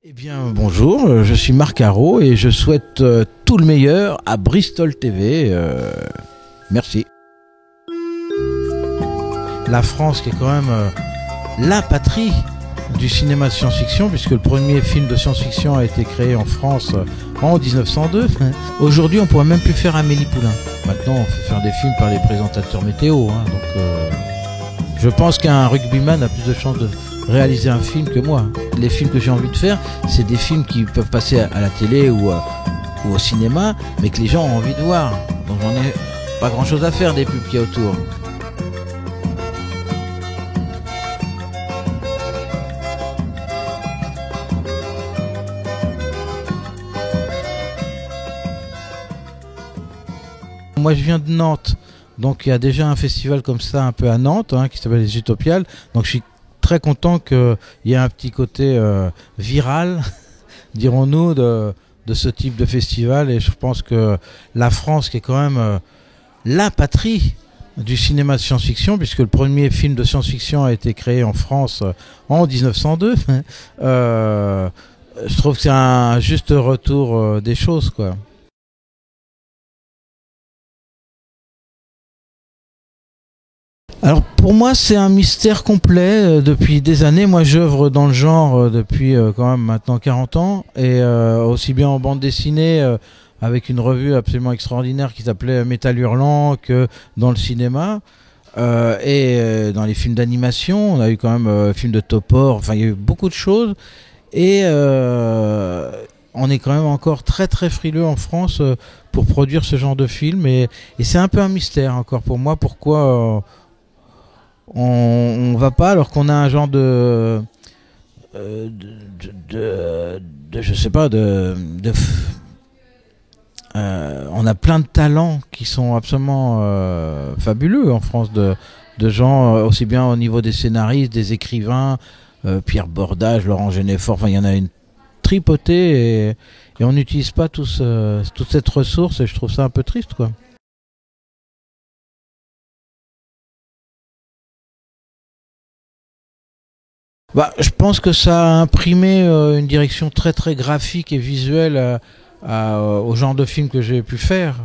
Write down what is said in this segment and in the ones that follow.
Eh bien, bonjour, je suis Marc Haro et je souhaite tout le meilleur à Bristol TV. Merci. La France qui est quand même la patrie du cinéma de science-fiction, puisque le premier film de science-fiction a été créé en France en 1902. Aujourd'hui, on pourrait même plus faire Amélie Poulain. Maintenant, on fait faire des films par les présentateurs météo. Donc, je pense qu'un rugbyman a plus de chances de réaliser un film que moi. Les films que j'ai envie de faire, c'est des films qui peuvent passer à la télé ou au cinéma, mais que les gens ont envie de voir. Donc j'en ai pas grand chose à faire des pubs qu'il y a autour. Moi je viens de Nantes, donc il y a déjà un festival comme ça un peu à Nantes, qui s'appelle les Utopiales, donc je suis très content qu'il y ait un petit côté viral, dirons-nous, de ce type de festival. Et je pense que la France, qui est quand même la patrie du cinéma de science-fiction, puisque le premier film de science-fiction a été créé en France en 1902, je trouve que c'est un juste retour des choses, quoi. Alors pour moi c'est un mystère complet depuis des années. Moi j'œuvre dans le genre depuis quand même maintenant 40 ans et aussi bien en bande dessinée avec une revue absolument extraordinaire qui s'appelait Métal Hurlant que dans le cinéma et dans les films d'animation. On a eu quand même films de Topor, enfin il y a eu beaucoup de choses et on est quand même encore très très frileux en France pour produire ce genre de film et c'est un peu un mystère encore pour moi pourquoi on va pas alors qu'on a un genre je sais pas on a plein de talents qui sont absolument fabuleux en France de gens aussi bien au niveau des scénaristes, des écrivains, Pierre Bordage, Laurent Genefort, enfin il y en a une tripotée et on n'utilise pas toute cette ressource et je trouve ça un peu triste, quoi. Je pense que ça a imprimé une direction très très graphique et visuelle au genre de film que j'ai pu faire.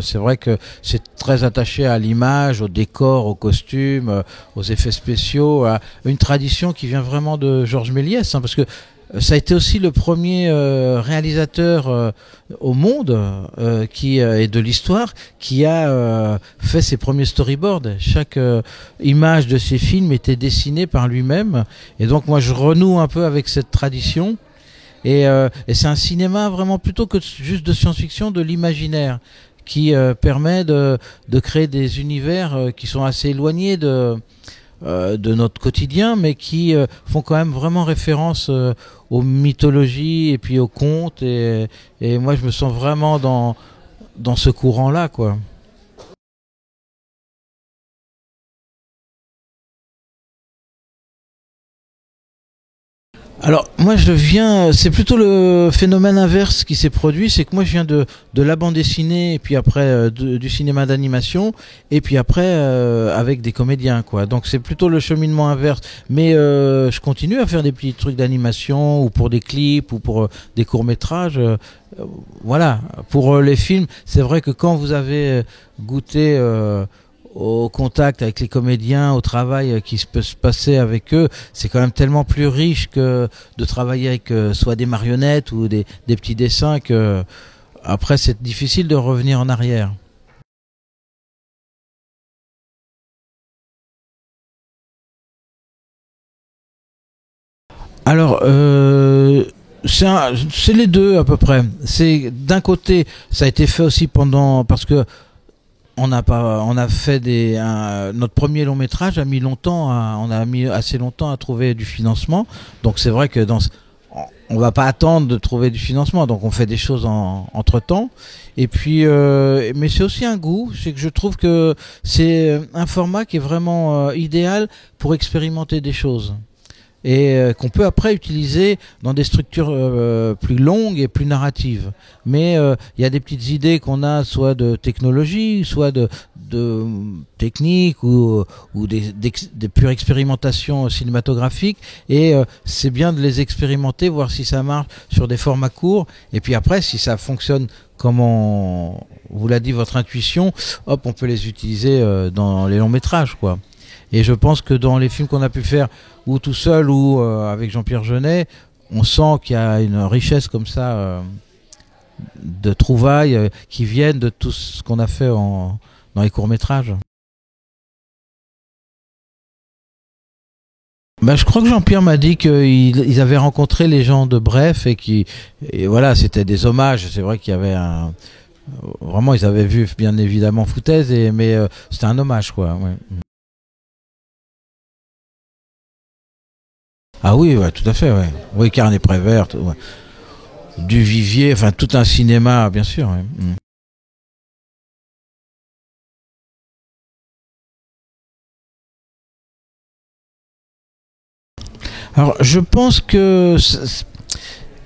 C'est vrai que c'est très attaché à l'image, au décor, aux costumes, aux effets spéciaux, à une tradition qui vient vraiment de Georges Méliès, parce que ça a été aussi le premier réalisateur au monde et de l'histoire qui a fait ses premiers storyboards. Chaque image de ses films était dessinée par lui-même. Et donc moi je renoue un peu avec cette tradition. Et c'est un cinéma vraiment plutôt que juste de science-fiction, de l'imaginaire qui permet de créer des univers qui sont assez éloignés de notre quotidien, mais qui font quand même vraiment référence aux mythologies et puis aux contes. Et moi, je me sens vraiment dans ce courant-là, quoi. Alors moi c'est plutôt le phénomène inverse qui s'est produit, c'est que moi je viens de la bande dessinée et puis après du cinéma d'animation et puis après avec des comédiens, quoi. Donc c'est plutôt le cheminement inverse, mais je continue à faire des petits trucs d'animation ou pour des clips ou pour des courts-métrages. Voilà, pour les films, c'est vrai que quand vous avez goûté au contact avec les comédiens, au travail qui peut se passer avec eux, c'est quand même tellement plus riche que de travailler avec soit des marionnettes ou des petits dessins que après c'est difficile de revenir en arrière. Alors c'est les deux à peu près. C'est d'un côté, ça a été fait aussi parce que on a fait notre premier long métrage a mis longtemps, on a mis assez longtemps à trouver du financement. Donc c'est vrai que on va pas attendre de trouver du financement, donc on fait des choses entre temps. Et puis, mais c'est aussi un goût, c'est que je trouve que c'est un format qui est vraiment idéal pour expérimenter des choses. et qu'on peut après utiliser dans des structures plus longues et plus narratives. Mais il y a des petites idées qu'on a, soit de technologie, soit de technique ou des pures expérimentations cinématographiques, et c'est bien de les expérimenter, voir si ça marche sur des formats courts, et puis après si ça fonctionne comme vous l'a dit votre intuition, hop, on peut les utiliser dans les longs métrages, quoi. Et je pense que dans les films qu'on a pu faire, ou tout seul ou avec Jean-Pierre Jeunet, on sent qu'il y a une richesse comme ça de trouvailles qui viennent de tout ce qu'on a fait dans les courts-métrages. Ben, je crois que Jean-Pierre m'a dit qu'ils avaient rencontré les gens de Bref et voilà, c'était des hommages. C'est vrai qu'il y avait vraiment, ils avaient vu bien évidemment Foutaise, mais c'était un hommage, quoi. Ouais. Ah oui, ouais, tout à fait, ouais. Oui, Carnet Prévert, ouais. Du Vivier, enfin tout un cinéma, bien sûr. Ouais. Alors, je pense que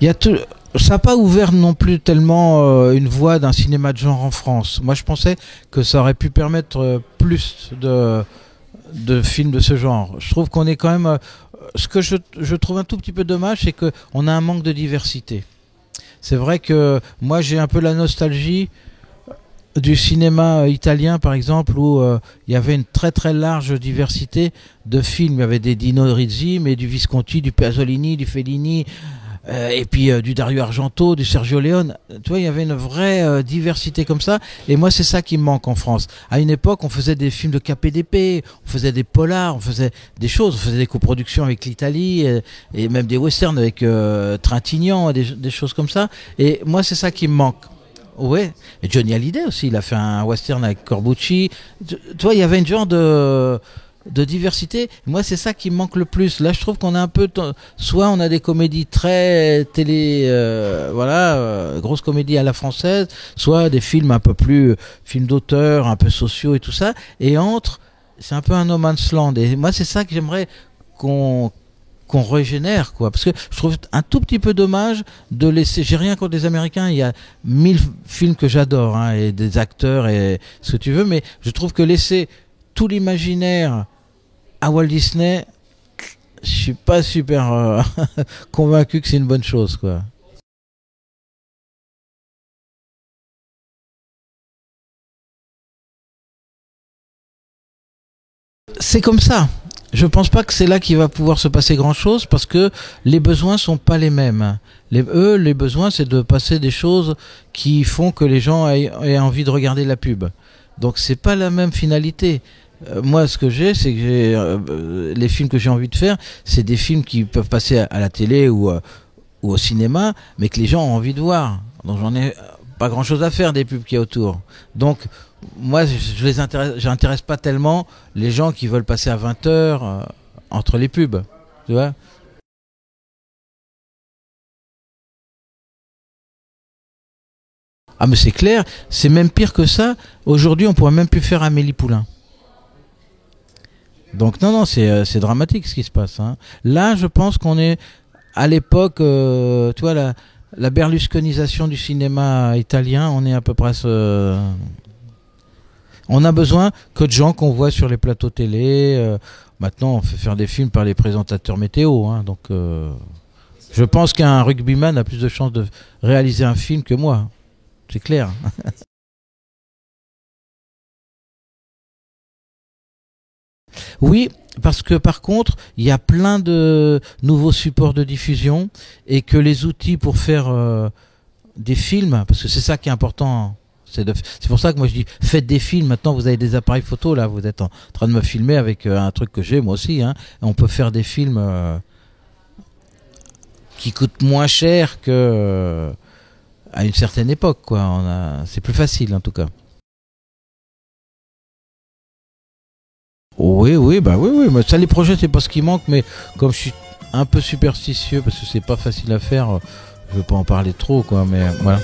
il y a tout, ça n'a pas ouvert non plus tellement une voie d'un cinéma de genre en France. Moi, je pensais que ça aurait pu permettre plus de films de ce genre. Je trouve qu'on est quand même... ce que je trouve un tout petit peu dommage, c'est qu'on a un manque de diversité. C'est vrai que moi, j'ai un peu la nostalgie du cinéma italien, par exemple, où il y avait une très très large diversité de films. Il y avait des Dino Risi, mais du Visconti, du Pasolini, du Fellini, et puis du Dario Argento, du Sergio Leone. Tu vois, il y avait une vraie diversité comme ça. Et moi, c'est ça qui me manque en France. À une époque, on faisait des films de KPDP, on faisait des polars, on faisait des choses, on faisait des coproductions avec l'Italie, et même des westerns avec Trintignant, des choses comme ça. Et moi, c'est ça qui me manque. Ouais, et Johnny Hallyday aussi, il a fait un western avec Corbucci. Tu vois, il y avait une genre de diversité. Moi, c'est ça qui me manque le plus. Là, je trouve qu'on a un peu... Soit on a des comédies très télé... grosses comédies à la française, soit des films un peu plus... films d'auteur, un peu sociaux et tout ça. Et c'est un peu un no man's land. Et moi, c'est ça que j'aimerais qu'on régénère, quoi, parce que je trouve un tout petit peu dommage de laisser, j'ai rien contre les Américains, il y a 1000 films que j'adore, hein, et des acteurs et ce que tu veux, mais je trouve que laisser tout l'imaginaire à Walt Disney, je suis pas super convaincu que c'est une bonne chose, quoi. C'est comme ça. Je pense pas que c'est là qu'il va pouvoir se passer grand chose, parce que les besoins sont pas les mêmes. Les besoins, c'est de passer des choses qui font que les gens aient envie de regarder la pub. Donc c'est pas la même finalité. Moi, ce que c'est que les films que j'ai envie de faire, c'est des films qui peuvent passer à la télé ou au cinéma, mais que les gens ont envie de voir. Donc j'en ai pas grand chose à faire des pubs qu'il y a autour. Donc moi, j'intéresse pas tellement les gens qui veulent passer à 20 heures entre les pubs, tu vois. Ah, mais c'est clair, c'est même pire que ça. Aujourd'hui, on pourrait même plus faire Amélie Poulain. Donc non, non, c'est dramatique ce qui se passe, hein. Là, je pense qu'on est à l'époque, tu vois, la berlusconisation du cinéma italien, on est à peu près on a besoin que de gens qu'on voit sur les plateaux télé. Maintenant, on fait faire des films par les présentateurs météo, hein, donc je pense qu'un rugbyman a plus de chances de réaliser un film que moi. C'est clair. Oui, parce que par contre, il y a plein de nouveaux supports de diffusion, et que les outils pour faire des films, parce que c'est ça qui est important. C'est pour ça que moi je dis, faites des films. Maintenant, vous avez des appareils photo, là, vous êtes en train de me filmer avec un truc que j'ai moi aussi, hein. On peut faire des films qui coûtent moins cher que à une certaine époque, quoi. C'est plus facile en tout cas. Oui, oui, bah oui, oui. Mais ça, les projets, c'est pas ce qui manque, mais comme je suis un peu superstitieux parce que c'est pas facile à faire, je veux pas en parler trop, quoi. Mais voilà.